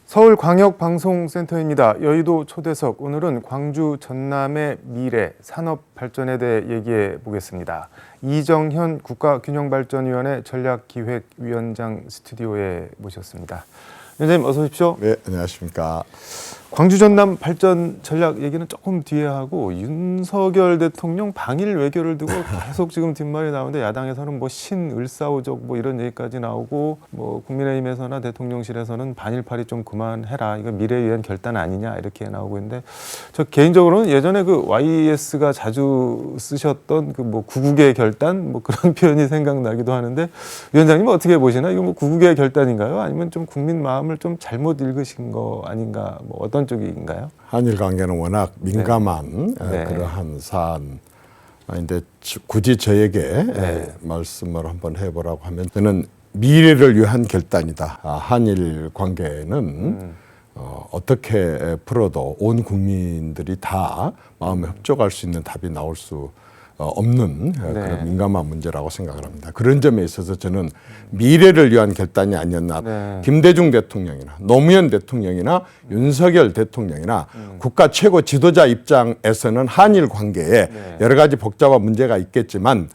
서울광역방송센터입니다. 여의도 초대석, 오늘은 광주 전남의 미래 산업 발전에 대해 얘기해 보겠습니다. 이정현 국가균형발전위원회 전략기획위원장 스튜디오에 모셨습니다. 위원장님 어서 오십시오. 네, 안녕하십니까. 광주 전남 발전 전략 얘기는 조금 뒤에 하고, 윤석열 대통령 방일 외교를 두고 계속 지금 뒷말이 나오는데, 야당에서는 뭐 신을사오적 뭐 이런 얘기까지 나오고, 뭐 국민의힘에서나 대통령실에서는 반일팔이 좀 그만해라, 이거 미래에 위한 결단 아니냐 이렇게 나오고 있는데, 저 개인적으로는 예전에 그 YS가 자주 쓰셨던 그 뭐 구국의 결단 뭐 그런 표현이 생각나기도 하는데, 위원장님은 어떻게 보시나? 이거 뭐 구국의 결단인가요? 아니면 좀 국민 마음을 좀 잘못 읽으신 거 아닌가? 뭐 어떤 쪽인가요? 한일 관계는 워낙 민감한 네. 그러한 사안인데 굳이 저에게 네. 말씀을 한번 해보라고 하면 저는 미래를 위한 결단이다. 한일 관계는 어떻게 풀어도 온 국민들이 다 마음에 협조할 수 있는 답이 나올 수 없는 그런 민감한 문제라고 생각을 합니다. 그런 점에 있어서 저는 미래를 위한 결단이 아니었나. 네. 김대중 대통령이나 노무현 대통령이나 윤석열 대통령이나 국가 최고 지도자 입장에서는 한일 관계에 여러 가지 복잡한 문제가 있겠지만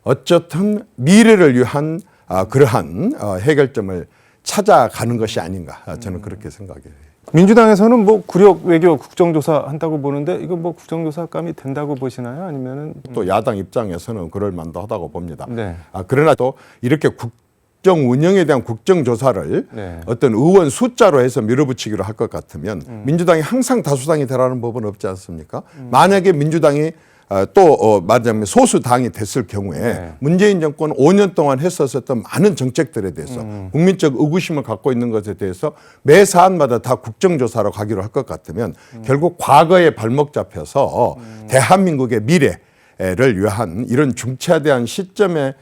어쨌든 미래를 위한 그러한 해결점을 찾아가는 것이 아닌가. 저는 그렇게 생각해요. 민주당에서는 뭐 구력 외교 국정조사 한다고 보는데, 이거 뭐 국정조사감이 된다고 보시나요? 아니면은 또 야당 입장에서는 그럴 만도 하다고 봅니다. 네. 그러나 또 이렇게 국정 운영에 대한 국정조사를 네. 어떤 의원 숫자로 해서 밀어붙이기로 할 것 같으면 민주당이 항상 다수당이 되라는 법은 없지 않습니까? 만약에 민주당이 또 말하자면 소수당이 됐을 경우에 문재인 정권 5년 동안 했었던 많은 정책들에 대해서 국민적 의구심을 갖고 있는 것에 대해서 매 사안마다 다 국정조사로 가기로 할 것 같으면 결국 과거에 발목 잡혀서 대한민국의 미래를 위한 이런 중차대한 시점의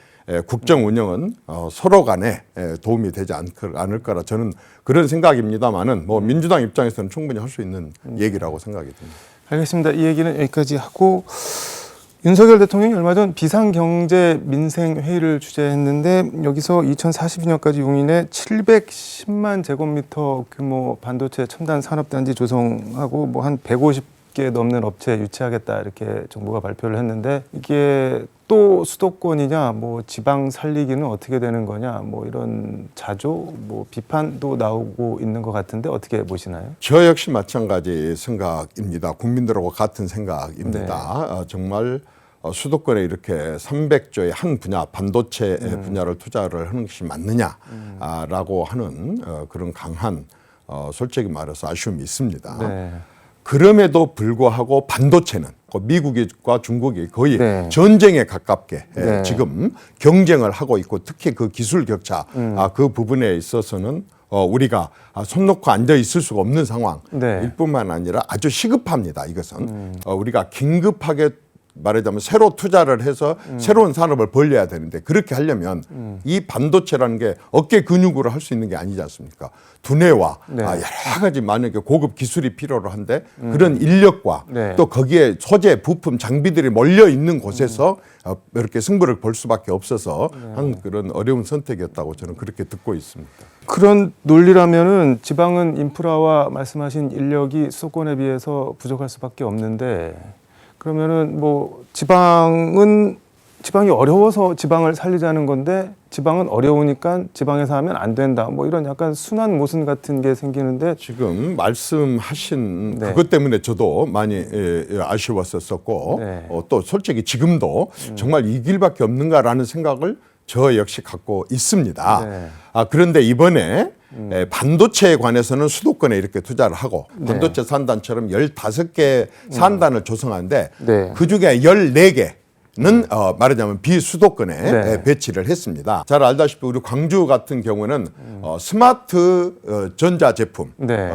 국정 운영은 서로 간에 도움이 되지 않을 거라 저는 그런 생각입니다만은 뭐 민주당 입장에서는 충분히 할 수 있는 얘기라고 생각이 듭니다. 알겠습니다. 이 얘기는 여기까지 하고, 윤석열 대통령이 얼마 전 비상경제민생회의를 주재했는데, 여기서 2042년까지 용인에 710만 제곱미터 규모 반도체 첨단 산업단지 조성하고 뭐 한 150개 넘는 업체 유치하겠다, 이렇게 정부가 발표를 했는데, 이게 또 수도권이냐, 뭐 지방 살리기는 어떻게 되는 거냐, 뭐 이런 자조, 뭐 비판도 나오고 있는 것 같은데 어떻게 보시나요? 저 역시 마찬가지 생각입니다. 국민들하고 같은 생각입니다. 정말 수도권에 이렇게 300조의 한 분야, 반도체 분야를 투자를 하는 것이 맞느냐라고 하는 그런 강한 솔직히 말해서 아쉬움이 있습니다. 네. 그럼에도 불구하고 반도체는 미국과 중국이 거의 전쟁에 가깝게 지금 경쟁을 하고 있고, 특히 그 기술 격차 그 부분에 있어서는 우리가 손 놓고 앉아 있을 수가 없는 상황일 뿐만 아니라 아주 시급합니다. 이것은 우리가 긴급하게 말하자면 새로 투자를 해서 새로운 산업을 벌려야 되는데, 그렇게 하려면 이 반도체라는 게 어깨 근육으로 할 수 있는 게 아니지 않습니까? 두뇌와 여러 가지 만약에 고급 기술이 필요로 한데 그런 인력과 또 거기에 소재, 부품, 장비들이 몰려 있는 곳에서 이렇게 승부를 볼 수밖에 없어서 한 그런 어려운 선택이었다고 저는 그렇게 듣고 있습니다. 그런 논리라면은 지방은 인프라와 말씀하신 인력이 수도권에 비해서 부족할 수밖에 없는데, 그러면은 뭐 지방이 어려워서 지방을 살리자는 건데, 지방은 어려우니까 지방에서 하면 안 된다, 뭐 이런 약간 순환 모순 같은 게 생기는데, 지금 말씀하신 그것 때문에 저도 많이 아쉬웠었고 또 솔직히 지금도 정말 이 길밖에 없는가라는 생각을 저 역시 갖고 있습니다. 그런데 이번에 반도체에 관해서는 수도권에 이렇게 투자를 하고 반도체 산단처럼 15개 산단을 조성하는데 그중에 14개는 말하자면 비수도권에 배치를 했습니다. 잘 알다시피 우리 광주 같은 경우는 스마트 전자제품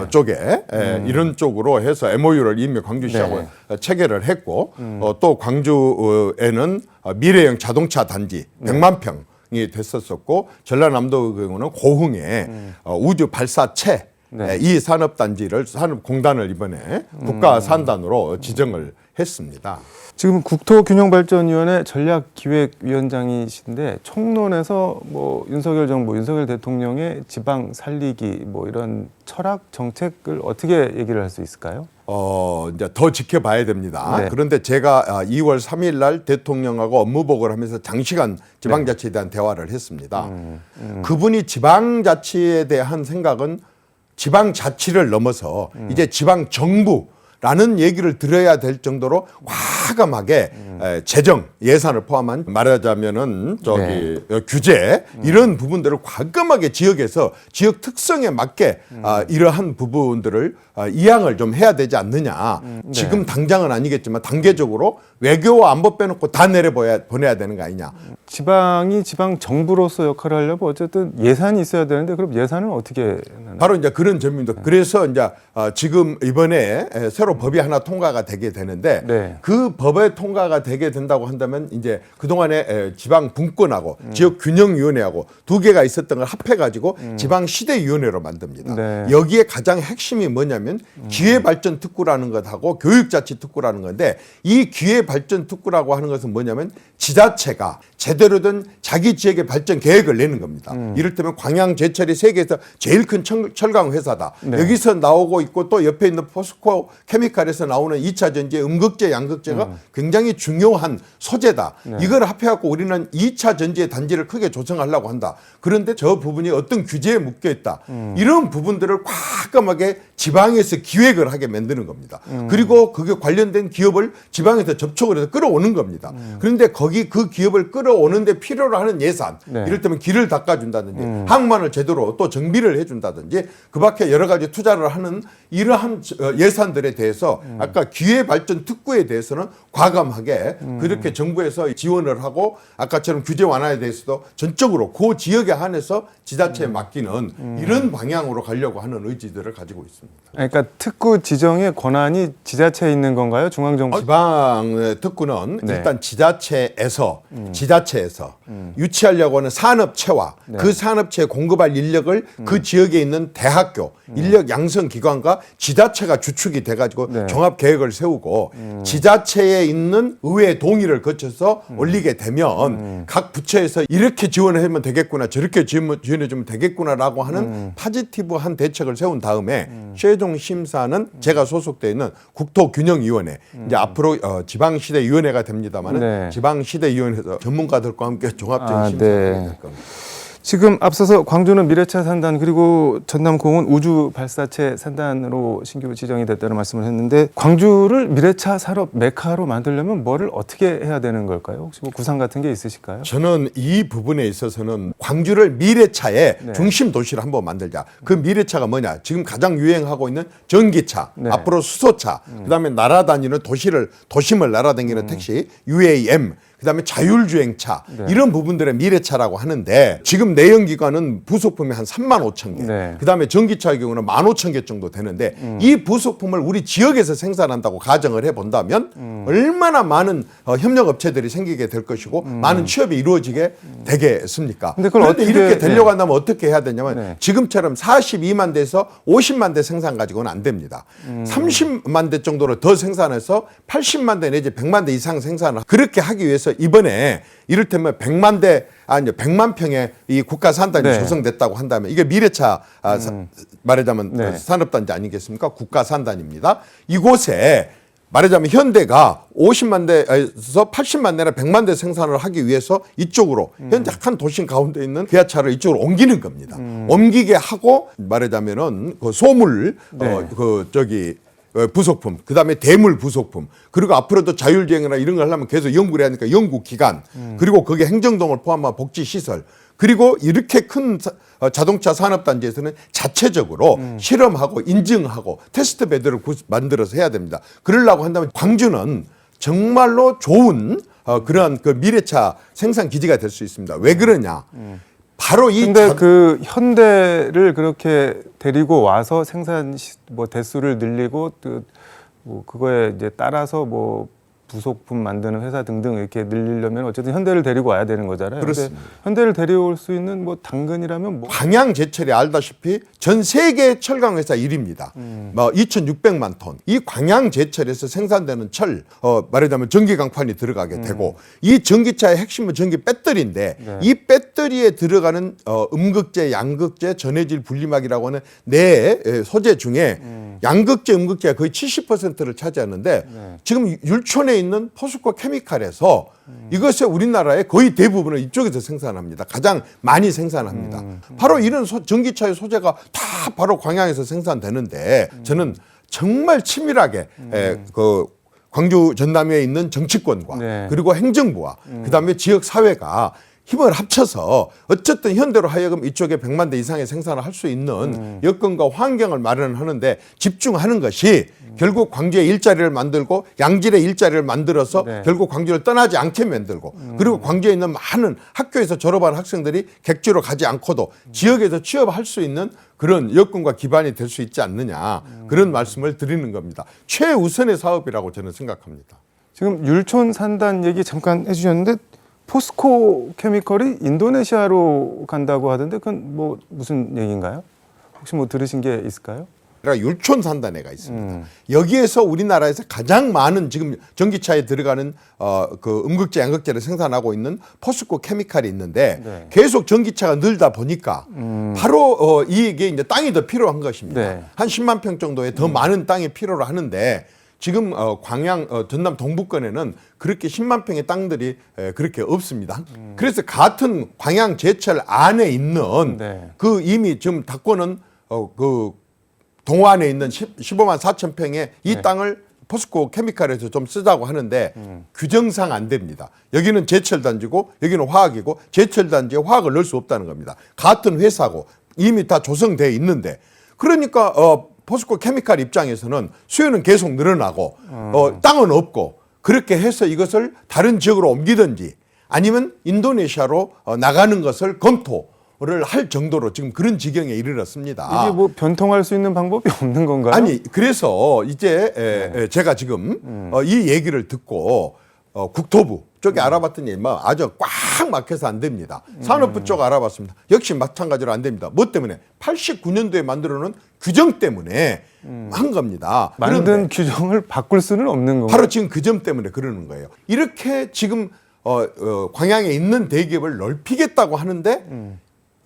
쪽에 이런 쪽으로 해서 MOU를 이미 광주시하고 체결을 했고 또 광주에는 미래형 자동차 단지 100만 평 이 됐었었고, 전라남도 경우는 고흥에 우주 발사체 이 산업단지를 산업공단을 이번에 국가 산단으로 지정을 했습니다. 지금 국토균형발전위원회 전략기획위원장이신데 총론에서 뭐 윤석열 정부, 윤석열 대통령의 지방 살리기 뭐 이런 철학 정책을 어떻게 얘기를 할 수 있을까요? 이제 더 지켜봐야 됩니다. 네. 그런데 제가 2월 3일 날 대통령하고 업무 보고를 하면서 장시간 지방자치에 대한 대화를 했습니다. 그분이 지방자치에 대한 생각은 지방자치를 넘어서 이제 지방정부라는 얘기를 들어야 될 정도로 과감하게 재정 예산을 포함한 말하자면은 규제 이런 부분들을 과감하게 지역에서 지역 특성에 맞게 이러한 부분들을 이양을 좀 해야 되지 않느냐. 지금 당장은 아니겠지만 단계적으로 외교와 안보 빼놓고 다 보내야 되는 거 아니냐. 지방이 지방 정부로서 역할을 하려면 어쨌든 예산이 있어야 되는데 그럼 예산은 어떻게 하나요? 바로 이제 그런 점입니다. 그래서 이제 지금 이번에 새로 법이 하나 통과가 되게 되는데 네. 그 법의 통과가 되게 된다고 한다면 이제 그동안에 지방 분권하고 지역 균형위원회하고 두 개가 있었던 걸 합해가지고 지방 시대위원회로 만듭니다. 네. 여기에 가장 핵심이 뭐냐면 기회발전 특구라는 것하고 교육자치 특구라는 건데 이 기회발전 특구라고 하는 것은 뭐냐면 지자체가 제대로 된 자기 지역의 발전 계획을 내는 겁니다. 이를테면 광양제철이 세계에서 제일 큰 철강 회사다. 네. 여기서 나오고 있고 또 옆에 있는 포스코 케미칼에서 나오는 2차 전지의 음극재, 양극재가 굉장히 중요한 소재다. 네. 이걸 합해갖고 우리는 2차 전지의 단지를 크게 조성하려고 한다. 그런데 저 부분이 어떤 규제에 묶여 있다. 이런 부분들을 과감하게 지방에서 기획을 하게 만드는 겁니다. 그리고 그게 관련된 기업을 지방에서 접촉을 해서 끌어오는 겁니다. 그런데 거기 그 기업을 끌어오는데 필요로 하는 예산, 네. 이를테면 길을 닦아준다든지 항만을 제대로 또 정비를 해준다든지 그 밖에 여러 가지 투자를 하는 이러한 예산들에 대해서 아까 기회발전 특구에 대해서는 과감하게 그렇게 정부에서 지원을 하고 아까처럼 규제 완화에 대해서도 전적으로 그 지역에 한해서 지자체에 맡기는 이런 방향으로 가려고 하는 의지들을 가지고 있습니다. 그러니까 특구 지정의 권한이 지자체에 있는 건가요? 중앙정부? 지방 특구는 네. 일단 지자체에서 유치하려고 하는 산업체와 네. 그 산업체에 공급할 인력을 그 지역에 있는 대학교, 인력 양성 기관과 지자체가 주축이 돼가지고 네. 종합 계획을 세우고 지자체에 있는 의회 동의를 거쳐서 올리게 되면 각 부처에서 이렇게 지원하면 되겠구나, 저렇게 지원해주면 되겠구나라고 하는 파지티브한 대책을 세운 다음에 최종 심사는 제가 소속되어 있는 국토균형위원회, 이제 앞으로 지방시대위원회가 됩니다만은 네. 지방시대위원회에서 전문가들과 함께 종합적인 심사가 네. 될 겁니다. 지금 앞서서 광주는 미래차 산단 그리고 전남공은 우주 발사체 산단으로 신규 지정이 됐다는 말씀을 했는데 광주를 미래차 산업 메카로 만들려면 뭐를 어떻게 해야 되는 걸까요? 혹시 뭐 구상 같은 게 있으실까요? 저는 이 부분에 있어서는 광주를 미래차의 네. 중심 도시를 한번 만들자. 그 미래차가 뭐냐? 지금 가장 유행하고 있는 전기차, 네. 앞으로 수소차, 그다음에 날아다니는 도심을 날아다니는 택시, UAM, 그다음에 자율주행차 이런 부분들의 미래차라고 하는데 지금 내연기관은 부속품이 한 35,000개, 네. 그다음에 전기차의 경우는 15,000개 정도 되는데 이 부속품을 우리 지역에서 생산한다고 가정을 해본다면 얼마나 많은 협력업체들이 생기게 될 것이고 많은 취업이 이루어지게 되겠습니까? 근데 그걸 그런데 어떻게, 이렇게 되려고 한다면 어떻게 해야 되냐면 네. 지금처럼 42만 대에서 50만 대 생산 가지고는 안 됩니다. 30만 대 정도로 더 생산해서 80만 대 내지 100만 대 이상 생산을 그렇게 하기 위해서 이번에 이를테면 100만 평의 이 국가 산단이 네. 조성됐다고 한다면 이게 미래차 말하자면 네. 산업단지 아니겠습니까? 국가 산단입니다. 이곳에 말하자면 현대가 50만 대에서 80만 대나 100만 대 생산을 하기 위해서 이쪽으로 현재 한 도심 가운데 있는 기아차를 이쪽으로 옮기는 겁니다. 옮기게 하고 말하자면은 그 소물 네. 부속품, 그다음에 대물 부속품, 그리고 앞으로도 자율주행이나 이런 걸 하려면 계속 연구를 해야 하니까 연구기관, 그리고 거기에 행정동을 포함한 복지시설, 그리고 이렇게 큰 자동차 산업단지에서는 자체적으로 실험하고 인증하고 테스트 베드를 만들어서 해야 됩니다. 그러려고 한다면 광주는 정말로 좋은 그러한 그 미래차 생산 기지가 될 수 있습니다. 왜 그러냐? 바로 이 근데 그 현대를 그렇게 데리고 와서 생산 뭐 대수를 늘리고 뭐 그거에 이제 따라서 뭐 부속품 만드는 회사 등등 이렇게 늘리려면 어쨌든 현대를 데리고 와야 되는 거잖아요. 그렇습니다. 현대를 데려올 수 있는 뭐 당근이라면 뭐 광양제철이 알다시피 전 세계 철강 회사 1위입니다. 2,600만 톤. 이 광양제철에서 생산되는 철, 말하자면 전기 강판이 들어가게 되고 이 전기차의 핵심은 전기 배터리인데 네. 이 배터리에 들어가는 음극재, 양극재, 전해질 분리막이라고 하는 네 소재 중에 양극재, 음극재가 거의 70%를 차지하는데 네. 지금 율촌에 있는 포스코 케미칼에서 이것을 우리나라의 거의 대부분을 이쪽에서 생산합니다. 가장 많이 생산합니다. 바로 이런 전기차의 소재가 다 바로 광양에서 생산되는데 저는 정말 치밀하게 그 광주 전남에 있는 정치권과 네. 그리고 행정부와 그다음에 지역 사회가 힘을 합쳐서 어쨌든 현대로 하여금 이쪽에 100만 대 이상의 생산을 할 수 있는 여건과 환경을 마련하는 집중하는 것이 결국 광주에 일자리를 만들고 양질의 일자리를 만들어서 네. 결국 광주를 떠나지 않게 만들고 그리고 광주에 있는 많은 학교에서 졸업한 학생들이 객지로 가지 않고도 지역에서 취업할 수 있는 그런 여건과 기반이 될 수 있지 않느냐 그런 말씀을 드리는 겁니다. 최우선의 사업이라고 저는 생각합니다. 지금 율촌 산단 얘기 잠깐 해주셨는데 포스코 케미컬이 인도네시아로 간다고 하던데 그건 뭐 무슨 얘기인가요? 혹시 뭐 들으신 게 있을까요? 그러니까 율촌 산단회가 있습니다. 여기에서 우리나라에서 가장 많은 지금 전기차에 들어가는 그 음극재, 양극재를 생산하고 있는 포스코 케미칼이 있는데 네. 계속 전기차가 늘다 보니까 바로 이게 이제 땅이 더 필요한 것입니다. 네. 한 10만 평 정도의 더 많은 땅이 필요로 하는데 지금 광양 전남 동부권에는 그렇게 10만 평의 땅들이 그렇게 없습니다. 그래서 같은 광양 제철 안에 있는 네. 그 이미 지금 답권은 그 동안에 있는 15만 4천 평의 이 네. 땅을 포스코 케미칼에서 좀 쓰자고 하는데 규정상 안 됩니다. 여기는 제철 단지고 여기는 화학이고 제철 단지에 화학을 넣을 수 없다는 겁니다. 같은 회사고 이미 다 조성되어 있는데 그러니까 포스코 케미칼 입장에서는 수요는 계속 늘어나고 땅은 없고 그렇게 해서 이것을 다른 지역으로 옮기든지 아니면 인도네시아로 나가는 것을 검토를 할 정도로 지금 그런 지경에 이르렀습니다. 이게 뭐 변통할 수 있는 방법이 없는 건가요? 아니 그래서 이제 제가 지금 이 얘기를 듣고 국토부 쪽에 알아봤더니 아주 꽉 막혀서 안 됩니다. 산업부 쪽 알아봤습니다. 역시 마찬가지로 안 됩니다. 뭐 때문에 89년도에 만들어놓은 규정 때문에 한 겁니다. 만든 그런데 규정을 바꿀 수는 없는 건가요? 바로 지금 그 점 때문에 그러는 거예요. 이렇게 지금 광양에 있는 대기업을 넓히겠다고 하는데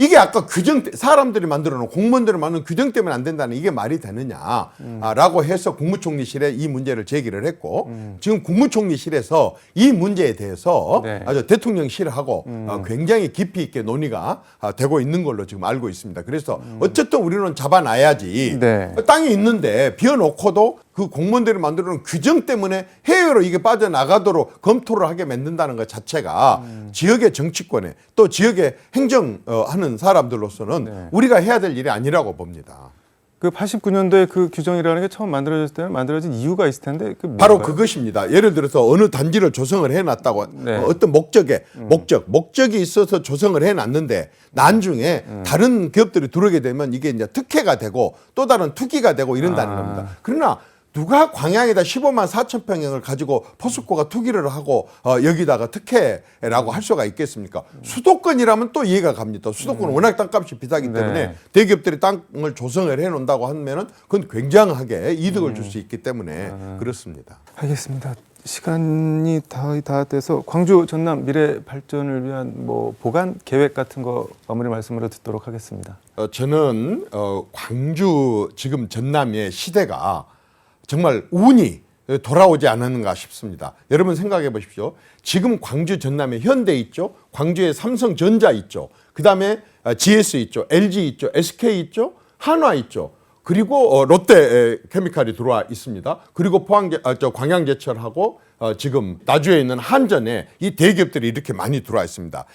이게 아까 규정 사람들이 만들어놓은 공무원들이 만든 규정 때문에 안 된다는 이게 말이 되느냐라고 해서 국무총리실에 이 문제를 제기를 했고 지금 국무총리실에서 이 문제에 대해서 네. 아주 대통령실하고 굉장히 깊이 있게 논의가 되고 있는 걸로 지금 알고 있습니다. 그래서 어쨌든 우리는 잡아놔야지 네. 땅이 있는데 비워놓고도 그 공무원들이 만들어놓은 규정 때문에 해외로 이게 빠져나가도록 검토를 하게 만든다는 것 자체가 지역의 정치권에 또 지역의 행정하는 사람들로서는 네. 우리가 해야 될 일이 아니라고 봅니다. 그 89년도에 그 규정이라는 게 처음 만들어졌을 때는 만들어진 이유가 있을 텐데 그 바로 뭔가요? 그것입니다. 예를 들어서 어느 단지를 조성을 해놨다고 네. 어떤 목적이 있어서 조성을 해놨는데 나중에 다른 기업들이 들어오게 되면 이게 이제 특혜가 되고 또 다른 투기가 되고 이런다는 겁니다. 그러나 누가 광양에다 15만 4천 평형을 가지고 포스코가 투기를 하고 여기다가 특혜라고 할 수가 있겠습니까? 수도권이라면 또 이해가 갑니다. 수도권은 워낙 땅값이 비싸기 때문에 네. 대기업들이 땅을 조성을 해놓는다고 하면은 그건 굉장하게 이득을 줄 수 있기 때문에 그렇습니다. 알겠습니다. 시간이 다 돼서 광주 전남 미래 발전을 위한 뭐 보관 계획 같은 거 마무리 말씀으로 듣도록 하겠습니다. 저는 광주 지금 전남의 시대가 정말 운이 돌아오지 않았는가 싶습니다. 여러분 생각해 보십시오. 지금 광주 전남에 현대 있죠. 광주에 삼성전자 있죠. 그다음에 GS 있죠. LG 있죠. SK 있죠. 한화 있죠. 그리고 롯데 케미칼이 들어와 있습니다. 그리고 광양제철하고 지금 나주에 있는 한전에 이 대기업들이 이렇게 많이 들어와 있습니다.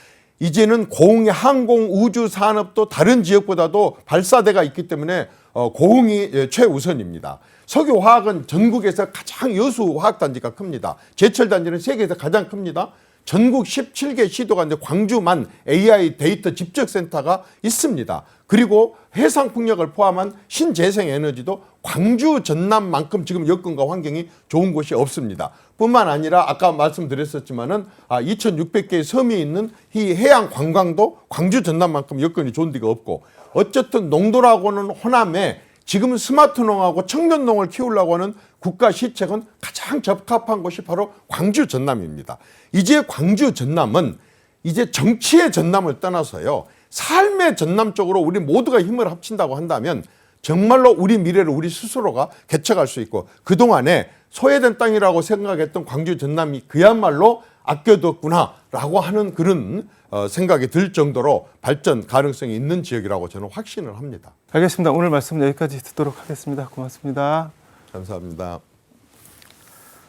이제는 고흥의 항공 우주 산업도 다른 지역보다도 발사대가 있기 때문에 고흥이 최우선입니다. 석유화학은 전국에서 가장 여수 화학단지가 큽니다. 제철단지는 세계에서 가장 큽니다. 전국 17개 시도가 이제 광주만 AI 데이터 집적센터가 있습니다. 그리고 해상풍력을 포함한 신재생에너지도 광주 전남만큼 지금 여건과 환경이 좋은 곳이 없습니다. 뿐만 아니라 아까 말씀드렸었지만은 2,600개의 섬이 있는 이 해양 관광도 광주 전남만큼 여건이 좋은 데가 없고, 어쨌든 농도라고는 호남에 지금 스마트 농하고 청년 농을 키우려고 하는 국가 시책은 가장 적합한 곳이 바로 광주 전남입니다. 이제 광주 전남은 이제 정치의 전남을 떠나서요, 삶의 전남 쪽으로 우리 모두가 힘을 합친다고 한다면 정말로 우리 미래를 우리 스스로가 개척할 수 있고, 그동안에 소외된 땅이라고 생각했던 광주 전남이 그야말로 아껴뒀구나라고 하는 그런 생각이 들 정도로 발전 가능성이 있는 지역이라고 저는 확신을 합니다. 알겠습니다. 오늘 말씀 여기까지 듣도록 하겠습니다. 고맙습니다. 감사합니다.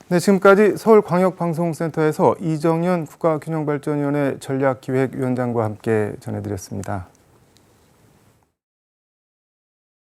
네, 지금까지 서울광역방송센터에서 이정현 국가균형발전위원회 전략기획위원장과 함께 전해드렸습니다.